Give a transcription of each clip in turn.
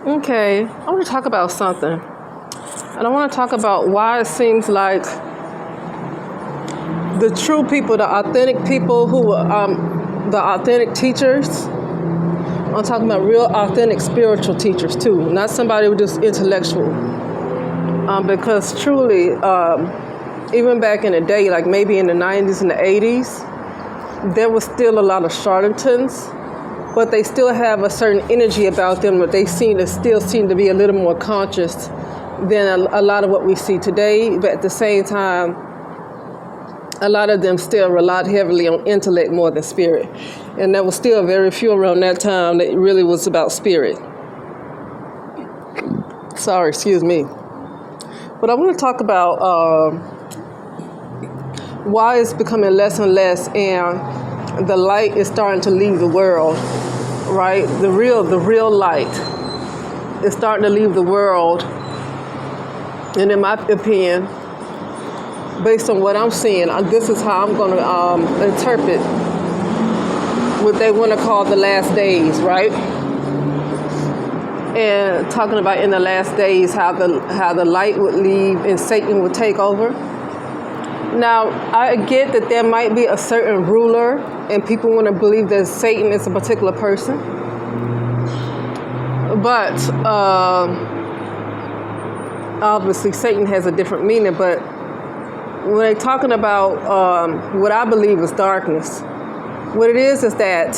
Okay, I want to talk about something. And I want to talk about why it seems like the true people, the authentic people the authentic teachers, I'm talking about real authentic spiritual teachers too, not somebody who's just intellectual. Because truly, even back in the day, like maybe in the 90s and the 80s, there was still a lot of charlatans, but they still have a certain energy about them that they still seem to be a little more conscious than a lot of what we see today. But at the same time, a lot of them still relied heavily on intellect more than spirit. And there was still very few around that time that really was about spirit. Sorry, excuse me. But I want to talk about why it's becoming less and less, and the light is starting to leave the world, right? The real light is starting to leave the world. And in my opinion, based on what I'm seeing, this is how I'm going to interpret what they want to call the last days, right? And talking about in the last days how the light would leave and Satan would take over. Now, I get that there might be a certain ruler and people want to believe that Satan is a particular person. But obviously Satan has a different meaning. But when they're talking about what I believe is darkness, what it is that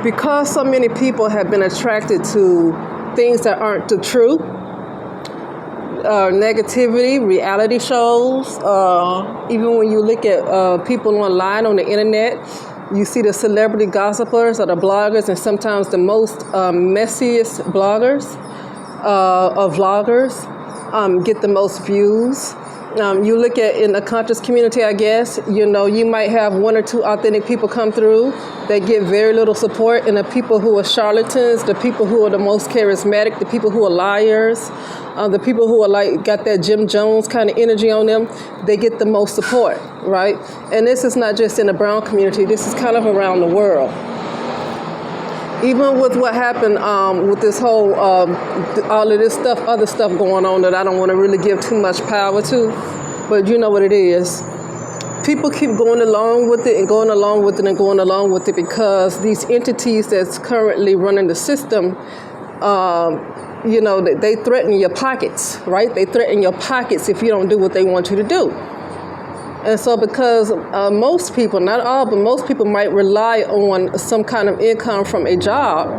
because so many people have been attracted to things that aren't the truth, negativity, reality shows, even when you look at people online on the internet, you see the celebrity gossipers or the bloggers, and sometimes the most messiest bloggers or vloggers get the most views. You look at in the conscious community, I guess, you might have one or two authentic people come through. They get very little support, and the people who are charlatans, the people who are the most charismatic, the people who are liars, the people who are got that Jim Jones kind of energy on them, they get the most support, right? And this is not just in the brown community. This is kind of around the world. Even with what happened with this whole, all of this stuff, other stuff going on that I don't want to really give too much power to, but you know what it is. People keep going along with it and going along with it and going along with it because these entities that's currently running the system, they threaten your pockets, right? They threaten your pockets if you don't do what they want you to do. And so because most people, not all, but most people might rely on some kind of income from a job,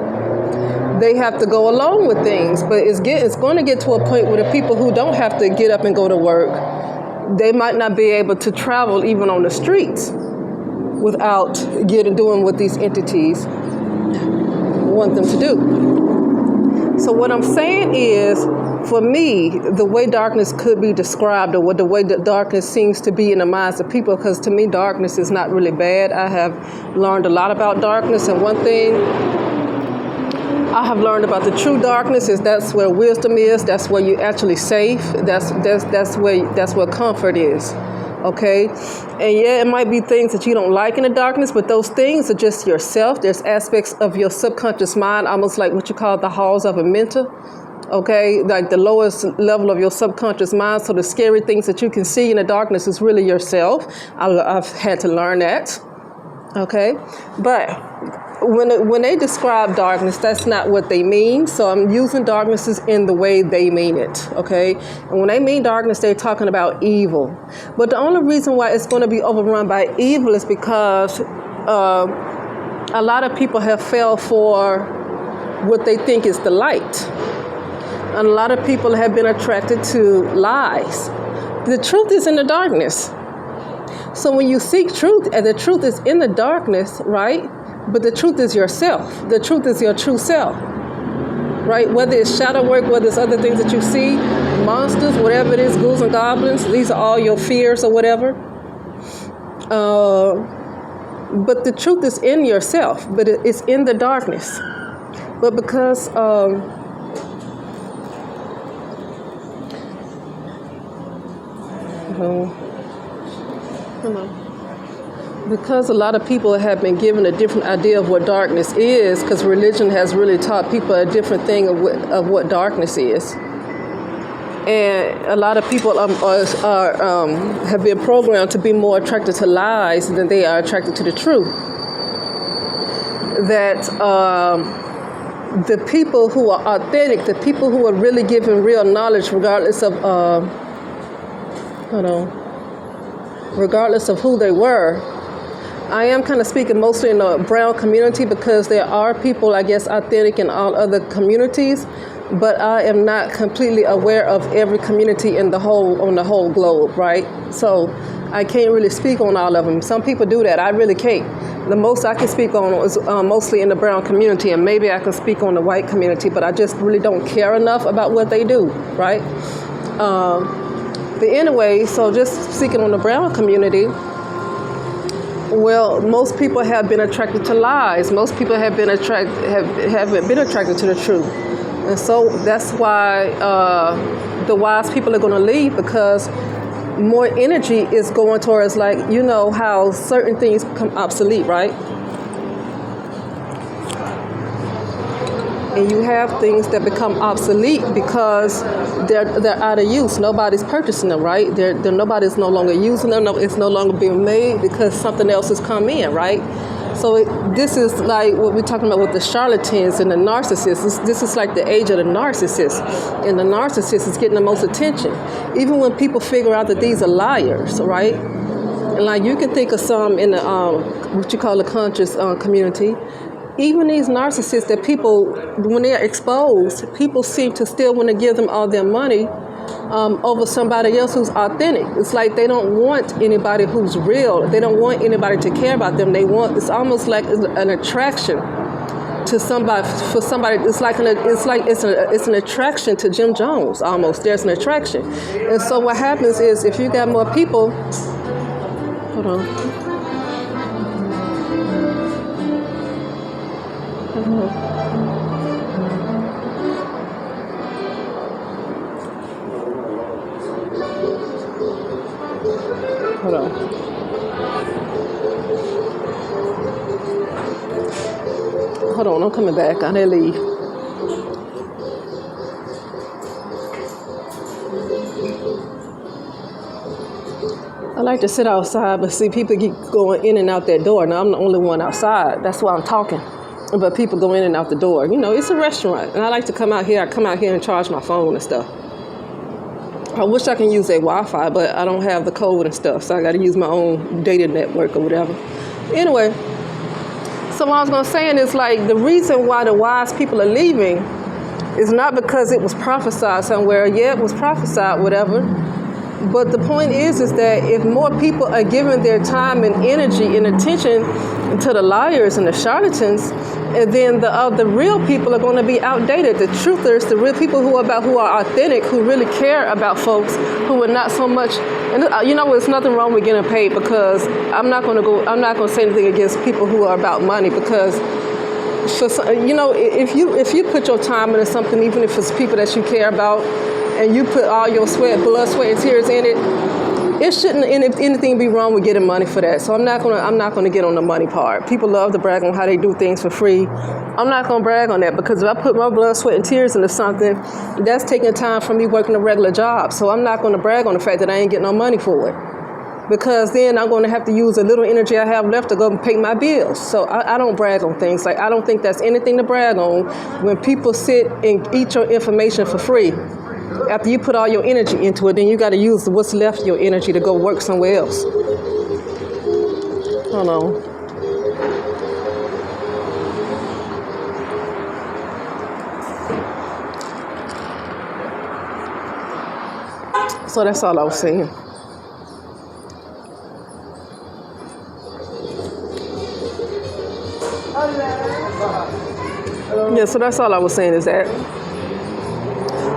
they have to go along with things. But it's going to get to a point where the people who don't have to get up and go to work, they might not be able to travel even on the streets without doing what these entities want them to do. So what I'm saying is, for me, the way darkness could be described, or the way that darkness seems to be in the minds of people, because to me, darkness is not really bad. I have learned a lot about darkness, and one thing I have learned about the true darkness is that's where wisdom is. That's where you're actually safe. That's where comfort is. Okay, and yeah, it might be things that you don't like in the darkness, but those things are just yourself. There's aspects of your subconscious mind, almost like what you call the halls of a mentor. Okay, like the lowest level of your subconscious mind. So the scary things that you can see in the darkness is really yourself. I've had to learn that. Okay, but when they describe darkness, that's not what they mean. So I'm using darknesses in the way they mean it. Okay, and when they mean darkness, they're talking about evil. But the only reason why it's going to be overrun by evil is because a lot of people have fell for what they think is the light. And a lot of people have been attracted to lies. The truth is in the darkness. So when you seek truth, and the truth is in the darkness, right? But the truth is yourself. The truth is your true self, right? Whether it's shadow work, whether it's other things that you see, monsters, whatever it is, ghouls and goblins, these are all your fears or whatever. But the truth is in yourself, but it's in the darkness. But because... Hello. Because a lot of people have been given a different idea of what darkness is, because religion has really taught people a different thing of what darkness is. And a lot of people have been programmed to be more attracted to lies than they are attracted to the truth. That the people who are authentic, the people who are really giving real knowledge, regardless of regardless of who they were. I am kind of speaking mostly in the brown community because there are people, I guess, authentic in all other communities, but I am not completely aware of every community on the whole globe, right? So I can't really speak on all of them. Some people do that. I really can't. The most I can speak on is mostly in the brown community, and maybe I can speak on the white community, but I just really don't care enough about what they do, right? But anyway, so just speaking on the brown community, well, most people have been attracted to lies. Most people haven't been attracted to the truth. And so that's why the wise people are going to leave, because more energy is going towards, like, you know how certain things become obsolete, right? And you have things that become obsolete because they're out of use. Nobody's purchasing them, right? Nobody's no longer using them. It's no longer being made because something else has come in, right? So this is like what we're talking about with the charlatans and the narcissists. This is like the age of the narcissist. And the narcissist is getting the most attention. Even when people figure out that these are liars, right? And like you can think of some in the what you call the conscious community. Even these narcissists that people, when they're exposed, people seem to still want to give them all their money over somebody else who's authentic. It's like they don't want anybody who's real. They don't want anybody to care about them. It's almost like an attraction to somebody. For somebody, it's an attraction to Jim Jones. Almost, there's an attraction. And so what happens is, if you got more people, hold on. Hold on. Hold on, I'm coming back. I didn't leave. I like to sit outside, but see, people keep going in and out that door. Now, I'm the only one outside. That's why I'm talking. But people go in and out the door. You know, it's a restaurant. And I like to come out here. I come out here and charge my phone and stuff. I wish I can use a Wi-Fi, but I don't have the code and stuff. So I got to use my own data network or whatever. Anyway, so what I was going to say is, like, the reason why the wise people are leaving is not because it was prophesied somewhere. Yeah, it was prophesied, whatever. But the point is that if more people are giving their time and energy and attention to the liars and the charlatans, and then the real people are going to be outdated. The truthers, the real people who are authentic, who really care about folks, who are not so much. And you know, there's nothing wrong with getting paid, because I'm not going to say anything against people who are about money, because you know, if you put your time into something, even if it's people that you care about, and you put all your blood, sweat, and tears in it, it shouldn't anything be wrong with getting money for that. So I'm not gonna get on the money part. People love to brag on how they do things for free. I'm not gonna brag on that, because if I put my blood, sweat, and tears into something, that's taking time from me working a regular job. So I'm not gonna brag on the fact that I ain't getting no money for it, because then I'm gonna have to use a little energy I have left to go and pay my bills. So I don't brag on things. Like, I don't think that's anything to brag on when people sit and eat your information for free. After you put all your energy into it, then you got to use what's left of your energy to go work somewhere else. Hold on. So that's all I was saying. Yeah, so that's all I was saying is that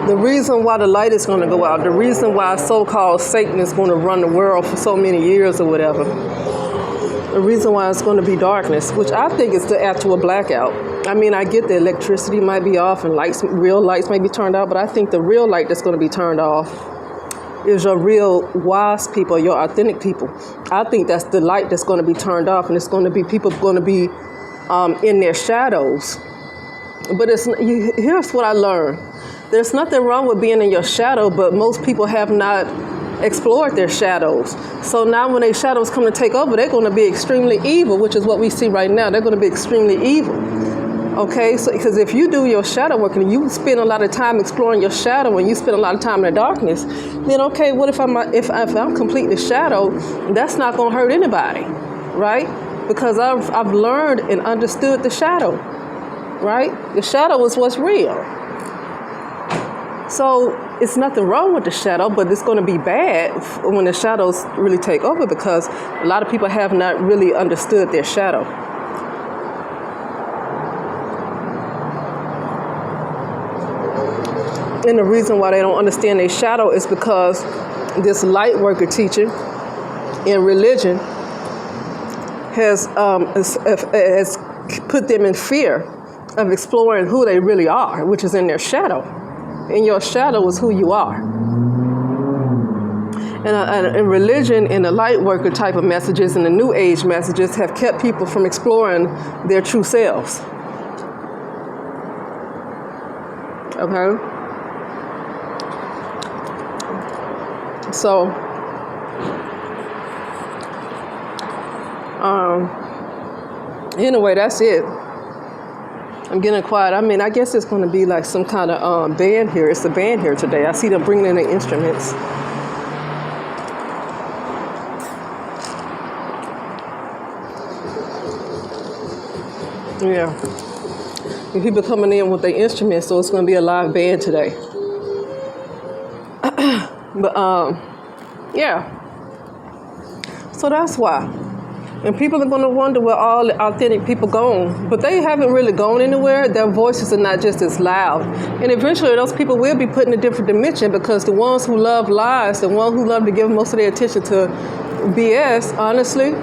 the reason why the light is going to go out, the reason why so-called Satan is going to run the world for so many years or whatever, the reason why it's going to be darkness, which I think is the actual blackout. I mean, I get the electricity might be off and real lights may be turned out, but I think the real light that's going to be turned off is your real wise people, your authentic people. I think that's the light that's going to be turned off, and it's going to be people going to be in their shadows. But here's what I learned. There's nothing wrong with being in your shadow, but most people have not explored their shadows. So now when their shadows come to take over, they're going to be extremely evil, which is what we see right now. They're going to be extremely evil. Okay, so because if you do your shadow work and you spend a lot of time exploring your shadow and you spend a lot of time in the darkness, then okay, what if I'm completely shadow? That's not going to hurt anybody, right? Because I've learned and understood the shadow, right? The shadow is what's real. So it's nothing wrong with the shadow, but it's going to be bad when the shadows really take over, because a lot of people have not really understood their shadow. And the reason why they don't understand their shadow is because this light worker teaching in religion has put them in fear of exploring who they really are, which is in their shadow. And your shadow is who you are. And religion and the light worker type of messages and the new age messages have kept people from exploring their true selves. Okay? So, anyway, that's it. I'm getting quiet. I mean, I guess it's going to be like some kind of band here. It's a band here today. I see them bringing in the instruments. Yeah. And people coming in with their instruments, so it's going to be a live band today. But, yeah. So that's why. And people are going to wonder where all the authentic people gone. But they haven't really gone anywhere. Their voices are not just as loud. And eventually those people will be put in a different dimension, because the ones who love lies, the ones who love to give most of their attention to BS, honestly,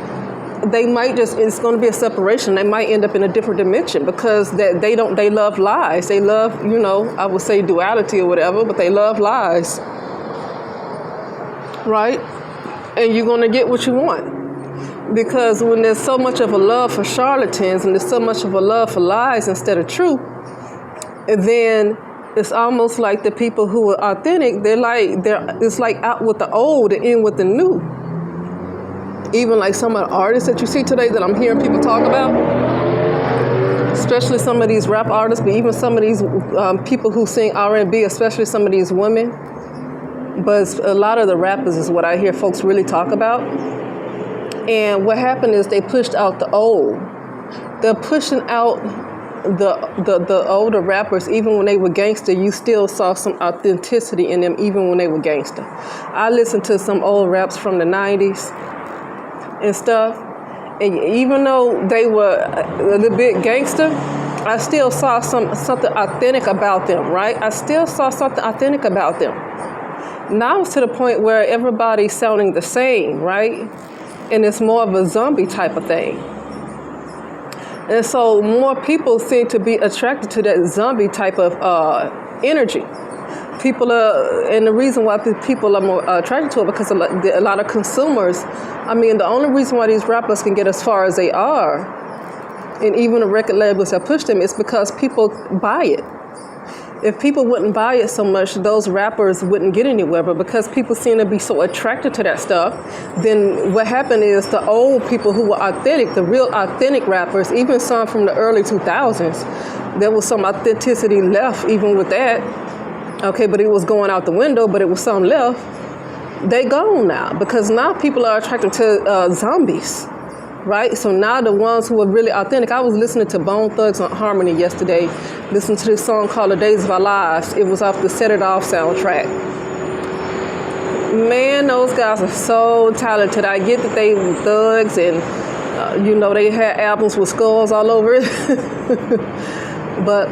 they might it's going to be a separation. They might end up in a different dimension, because they love lies. They love, I would say duality or whatever, but they love lies. Right? And you're going to get what you want. Because when there's so much of a love for charlatans and there's so much of a love for lies instead of truth, then it's almost like the people who are authentic, it's like out with the old and in with the new. Even like some of the artists that you see today that I'm hearing people talk about, especially some of these rap artists, but even some of these people who sing R&B, especially some of these women. But a lot of the rappers is what I hear folks really talk about. And what happened is they pushed out the old. They're pushing out the older rappers. Even when they were gangster, you still saw some authenticity in them, even when they were gangster. I listened to some old raps from the 90s and stuff. And even though they were a little bit gangster, I still saw something authentic about them, right? I still saw something authentic about them. Now it's to the point where everybody's sounding the same, right? And it's more of a zombie type of thing. And so more people seem to be attracted to that zombie type of energy. And the reason why people are more attracted to it, because a lot of consumers, the only reason why these rappers can get as far as they are, and even the record labels that push them, is because people buy it. If people wouldn't buy it so much, those rappers wouldn't get anywhere. But because people seem to be so attracted to that stuff, then what happened is the old people who were authentic, the real authentic rappers, even some from the early 2000s, there was some authenticity left even with that. Okay, but it was going out the window, but it was some left. They gone now, because now people are attracted to zombies. Right? So now the ones who are really authentic, I was listening to Bone Thugs on Harmony yesterday, listening to this song called The Days of Our Lives. It was off the Set It Off soundtrack. Man, those guys are so talented. I get that they were thugs and, they had albums with skulls all over it. But,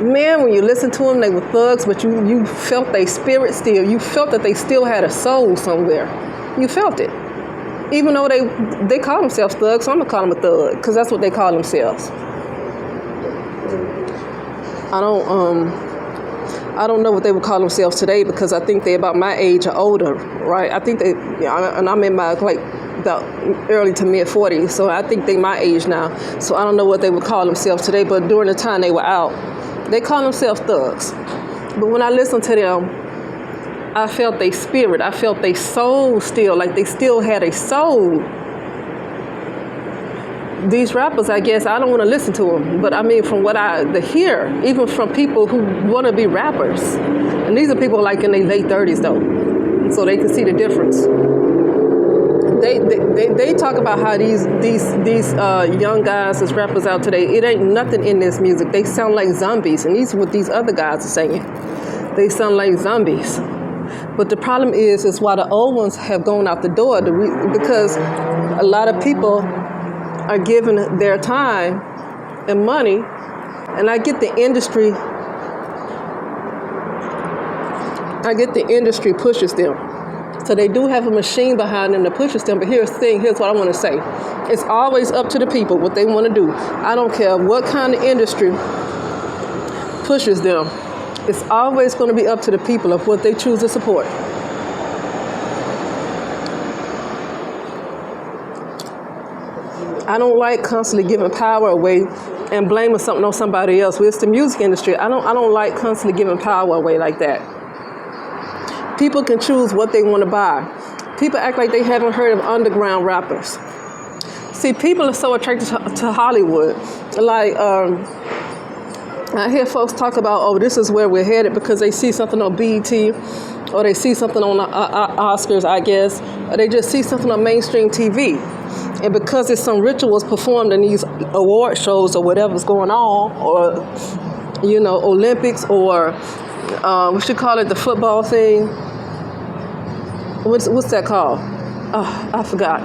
man, when you listen to them, they were thugs, but you felt their spirit still. You felt that they still had a soul somewhere. You felt it. Even though they call themselves thugs, so I'm going to call them a thug, because that's what they call themselves. I don't, I don't know what they would call themselves today because I think they're about my age or older, right? I think they, and I'm in my like the early to mid 40s, so I think they my age now. So I don't know what they would call themselves today, but during the time they were out, they call themselves thugs. But when I listened to them, I felt their spirit. I felt their soul still, like they still had a soul. These rappers, I guess, I don't want to listen to them, but I mean, from what I hear, even from people who want to be rappers, and these are people like in their late 30s though, so they can see the difference. They talk about how these young guys as rappers out today, it ain't nothing in this music. They sound like zombies, and these are what these other guys are saying. They sound like zombies. But the problem is why the old ones have gone out the door, because a lot of people are giving their time and money, and I get the industry pushes them. So they do have a machine behind them that pushes them, but here's the thing, here's what I want to say. It's always up to the people what they want to do. I don't care what kind of industry pushes them. It's always going to be up to the people of what they choose to support. I don't like constantly giving power away and blaming something on somebody else. It's the music industry. I don't like constantly giving power away like that. People can choose what they want to buy. People act like they haven't heard of underground rappers. See, people are so attracted to Hollywood. Like, I hear folks talk about, oh, this is where we're headed because they see something on BET, or they see something on Oscars, I guess, or they just see something on mainstream TV. And because there's some rituals performed in these award shows or whatever's going on, or, you know, Olympics, or we should call it the football thing. What's that called? Oh, I forgot.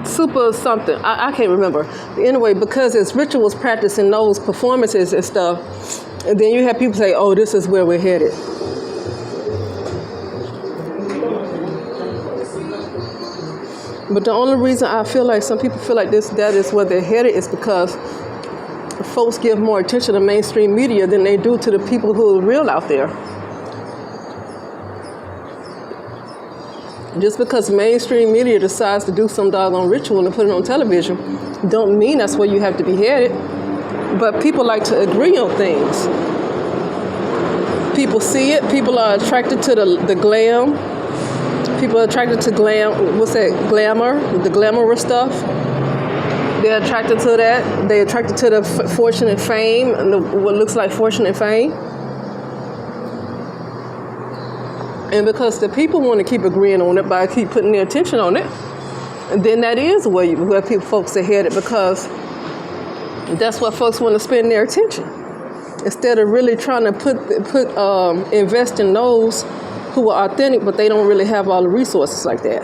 Super something. I can't remember. Anyway, because there's rituals practiced in those performances and stuff, and then you have people say, oh, this is where we're headed. But the only reason I feel like some people feel like that is where they're headed is because folks give more attention to mainstream media than they do to the people who are real out there. Just because mainstream media decides to do some doggone ritual and put it on television, don't mean that's where you have to be headed. But people like to agree on things. People see it. People are attracted to the glam. People are attracted to glam. What's that? Glamour, the glamorous stuff. They're attracted to that. They're attracted to the fortune and fame, and what looks like fortune and fame. And because the people want to keep agreeing on it by keep putting their attention on it, and then that is where folks are headed, because that's what folks want to spend their attention, instead of really trying to invest in those who are authentic, but they don't really have all the resources like that.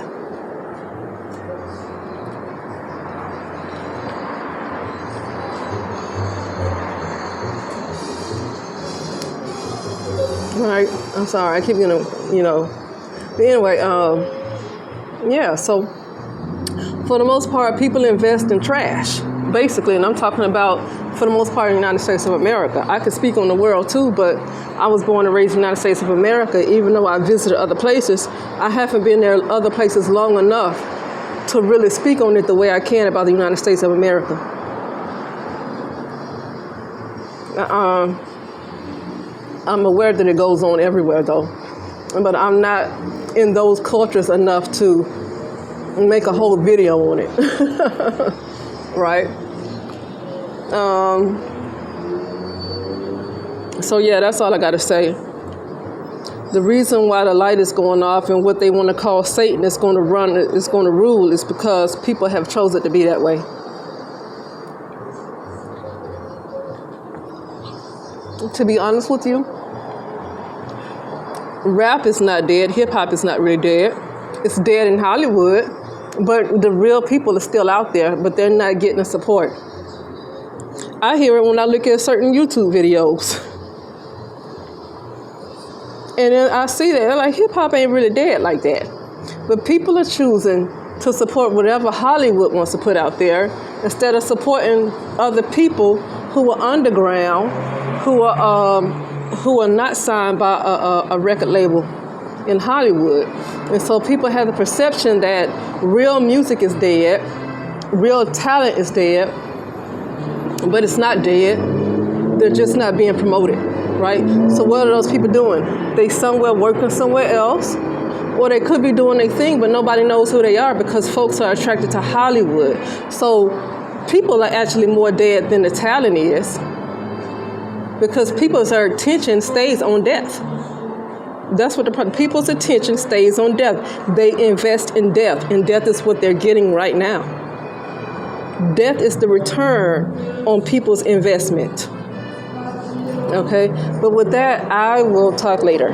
All right, I'm sorry, I keep but anyway, yeah, so for the most part, people invest in trash, basically, and I'm talking about, for the most part, in the United States of America. I could speak on the world too, but I was born and raised in the United States of America. Even though I visited other places, I haven't been there other places long enough to really speak on it the way I can about the United States of America. I'm aware that it goes on everywhere, though, but I'm not in those cultures enough to make a whole video on it, right? So yeah, that's all I got to say. The reason why the light is going off and what they want to call Satan is going to rule is because people have chosen it to be that way. To be honest with you, rap is not dead. Hip hop is not really dead. It's dead in Hollywood, but the real people are still out there, but they're not getting the support. I hear it when I look at certain YouTube videos. And then I see that, like, hip hop ain't really dead like that. But people are choosing to support whatever Hollywood wants to put out there instead of supporting other people who are underground, who who are not signed by a record label in Hollywood. And so people have the perception that real music is dead, real talent is dead, but it's not dead. They're just not being promoted, right? So what are those people doing? They somewhere working somewhere else, or they could be doing their thing, but nobody knows who they are because folks are attracted to Hollywood. So people are actually more dead than the talent is, because people's attention stays on death. That's what people's attention stays on death. They invest in death, and death is what they're getting right now. Death is the return on people's investment. Okay, but with that, I will talk later.